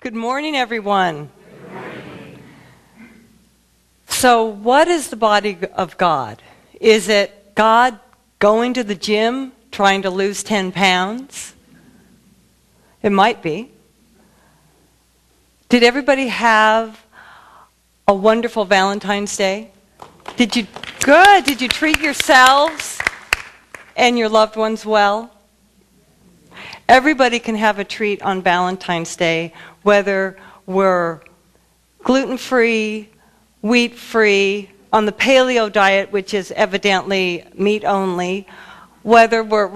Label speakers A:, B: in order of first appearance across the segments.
A: Good morning, everyone. Good morning. So what is the body of God? Is it God going to the gym trying to lose 10 pounds? It might be. Did everybody have a wonderful Valentine's Day? Good. Did you treat yourselves and your loved ones well? Everybody can have a treat on Valentine's Day, whether we're gluten-free, wheat-free, on the paleo diet, which is evidently meat only, whether we're,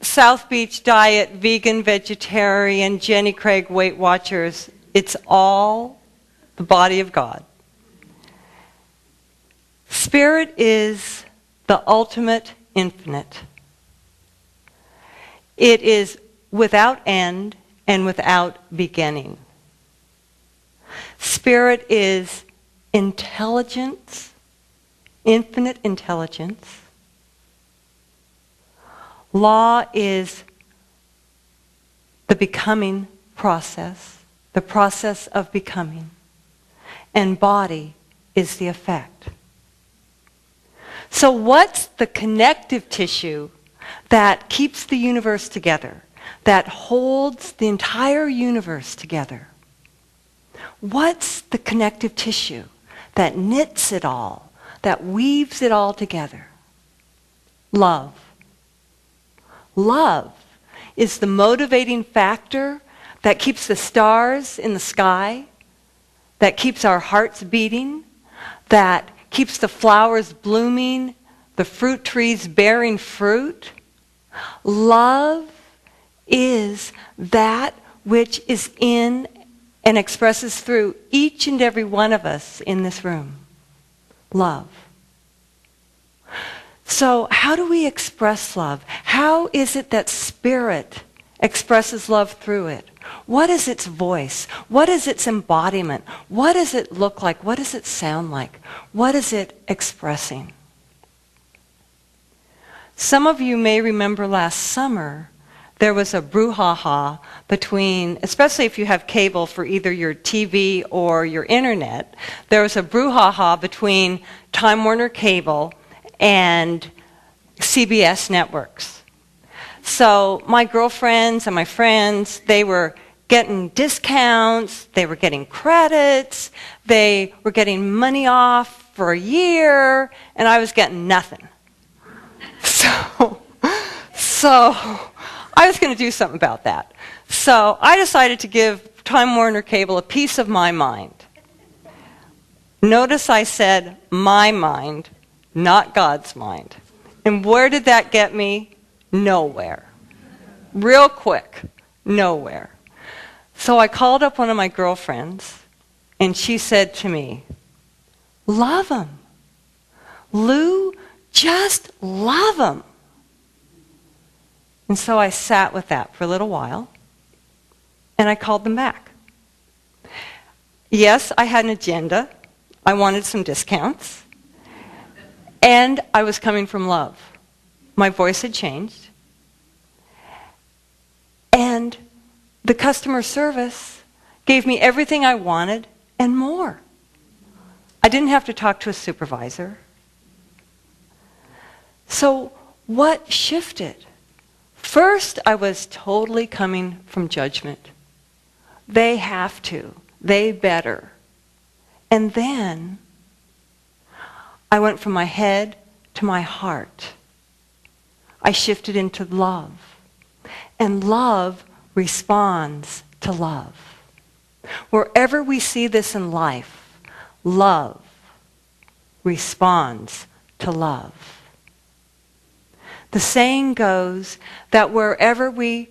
A: South Beach diet, vegan, vegetarian, Jenny Craig, Weight Watchers, it's all the body of God. Spirit is the ultimate infinite. It is without end and without beginning. Spirit is intelligence, infinite intelligence. Law is the becoming process, the process of becoming. And body is the effect. So what's the connective tissue that keeps the universe together, that holds the entire universe together? What's the connective tissue that knits it all, that weaves it all together? Love. Love is the motivating factor that keeps the stars in the sky, that keeps our hearts beating, that keeps the flowers blooming, the fruit trees bearing fruit. Love is that which is in and expresses through each and every one of us in this room. Love. So how do we express love? How is it that Spirit expresses love through it? What is its voice? What is its embodiment? What does it look like? What does it sound like? What is it expressing? Some of you may remember last summer there was a brouhaha between, especially if you have cable for either your TV or your internet, there was a brouhaha between Time Warner Cable and CBS networks. So my girlfriends and my friends, they were getting discounts, they were getting credits, they were getting money off for a year, and I was getting nothing. So I was going to do something about that. So I decided to give Time Warner Cable a piece of my mind. Notice I said my mind, not God's mind. And where did that get me? Nowhere. Real quick, nowhere. So I called up one of my girlfriends, and she said to me, love him. Lou, just love him. And so I sat with that for a little while, and I called them back. Yes, I had an agenda. I wanted some discounts. And I was coming from love. My voice had changed. And the customer service gave me everything I wanted and more. I didn't have to talk to a supervisor. So what shifted? First, I was totally coming from judgment. They have to. They better. And then I went from my head to my heart. I shifted into love. And love responds to love. Wherever we see this in life, love responds to love. The saying goes that whatever we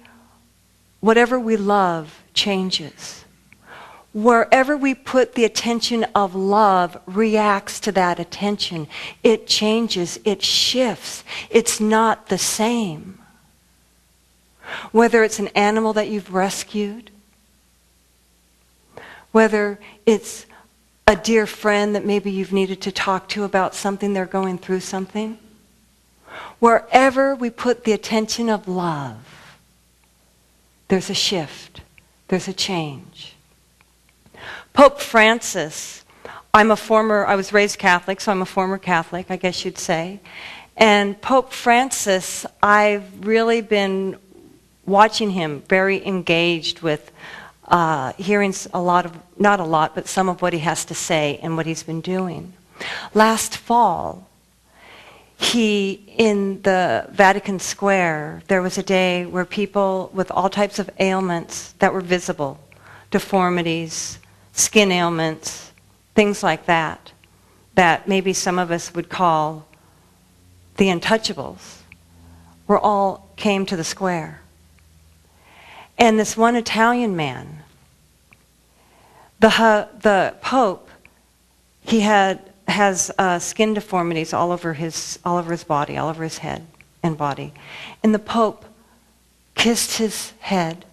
A: love changes. Wherever we put the attention of love reacts to that attention. It changes, it shifts. It's not the same. Whether it's an animal that you've rescued, whether it's a dear friend that maybe you've needed to talk to about something, they're going through something. Wherever we put the attention of love, there's a shift, there's a change. Pope Francis, I was raised Catholic, so I'm a former Catholic, I guess you'd say. And Pope Francis, I've really been watching him very engaged with hearing not a lot, but some of what he has to say and what he's been doing. Last fall, in the Vatican Square, there was a day where people with all types of ailments that were visible, deformities, skin ailments, things like that maybe some of us would call the untouchables, all came to the square. And this one Italian man, the Pope, he has skin deformities all over his body, all over his head and body. And the Pope kissed his head,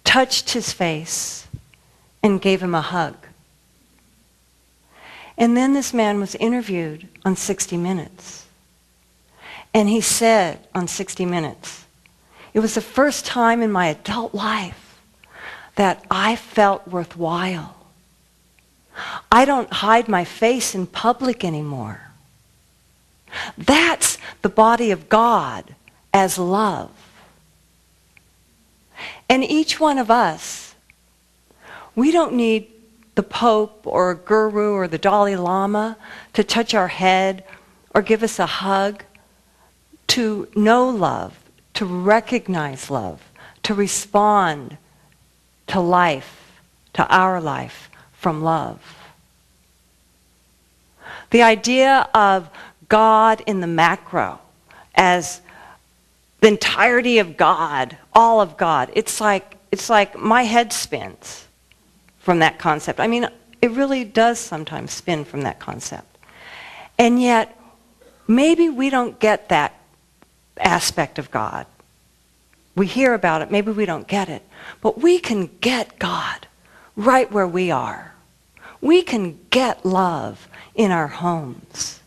A: touched his face, and gave him a hug. And then this man was interviewed on 60 Minutes. And he said on 60 Minutes, it was the first time in my adult life that I felt worthwhile. I don't hide my face in public anymore. That's the body of God as love. And each one of us, we don't need the Pope or a guru or the Dalai Lama to touch our head or give us a hug to know love, to recognize love, to respond to life, to our life from love. The idea of God in the macro as the entirety of God, all of God, it's like my head spins from that concept. I mean, it really does sometimes spin from that concept. And yet, maybe we don't get that aspect of God. We hear about it, maybe we don't get it. But we can get God right where we are. We can get love in our homes.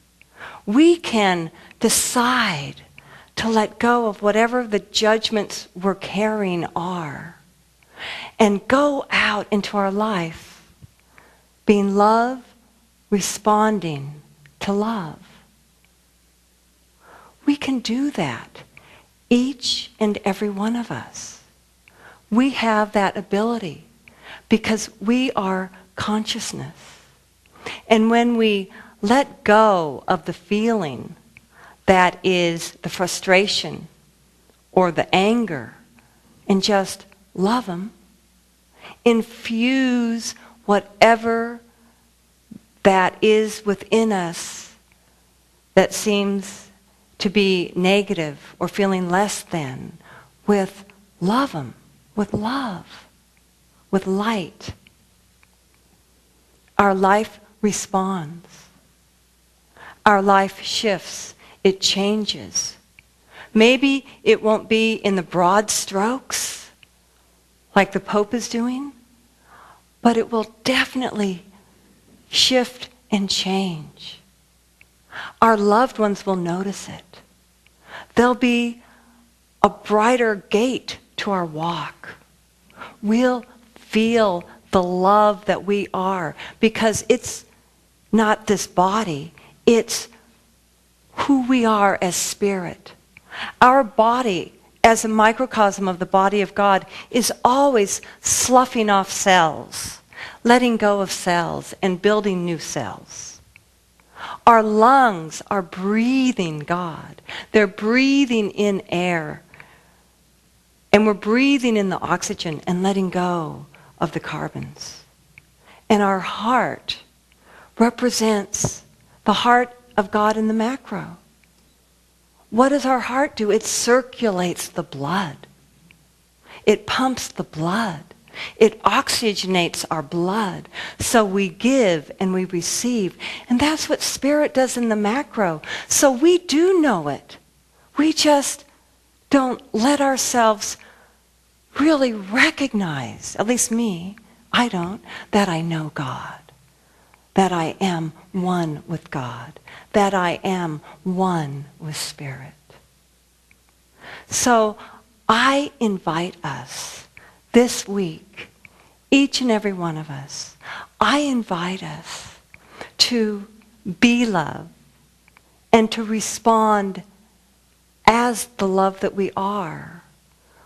A: We can decide to let go of whatever the judgments we're carrying are and go out into our life being love, responding to love. We can do that, each and every one of us. We have that ability because we are consciousness. And when we let go of the feeling that is the frustration or the anger and just love them, infuse whatever that is within us that seems to be negative or feeling less than with love them, with love, with light. Our life responds. Our life shifts. It changes. Maybe it won't be in the broad strokes like the Pope is doing, but it will definitely shift and change. Our loved ones will notice it. There'll be a brighter gait to our walk. We'll feel the love that we are because it's not this body, it's who we are as spirit. Our body, as a microcosm of the body of God, is always sloughing off cells, letting go of cells and building new cells. Our lungs are breathing God. They're breathing in air. And we're breathing in the oxygen and letting go of the carbons. And our heart represents the heart of God in the macro. What does our heart do? It circulates the blood. It pumps the blood. It oxygenates our blood. So we give and we receive. And that's what spirit does in the macro. So we do know it. We just don't let ourselves really recognize, at least me, I don't, that I know God. That I am one with God. That I am one with Spirit. So I invite us this week each and every one of us, I invite us to be love and to respond as the love that we are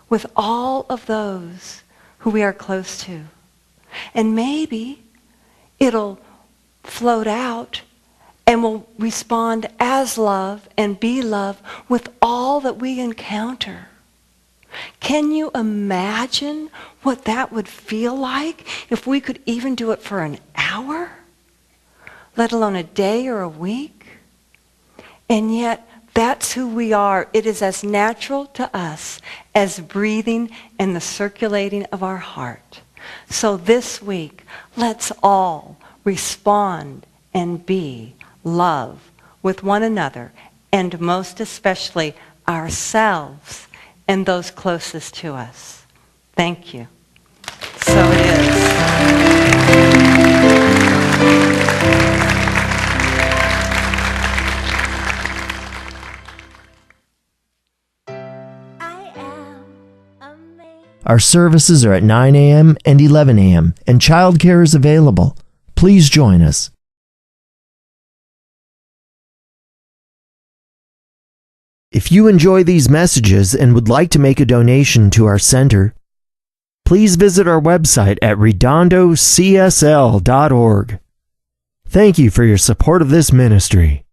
A: with all of those who we are close to. And maybe it'll float out and we'll respond as love and be love with all that we encounter. Can you imagine what that would feel like if we could even do it for an hour, let alone a day or a week? And yet, that's who we are. It is as natural to us as breathing and the circulating of our heart. So this week, let's all respond and be love with one another, and most especially ourselves and those closest to us. Thank you. So it is.
B: Our services are at 9 a.m. and 11 a.m., and childcare is available. Please join us. If you enjoy these messages and would like to make a donation to our center, please visit our website at redondocsl.org. Thank you for your support of this ministry.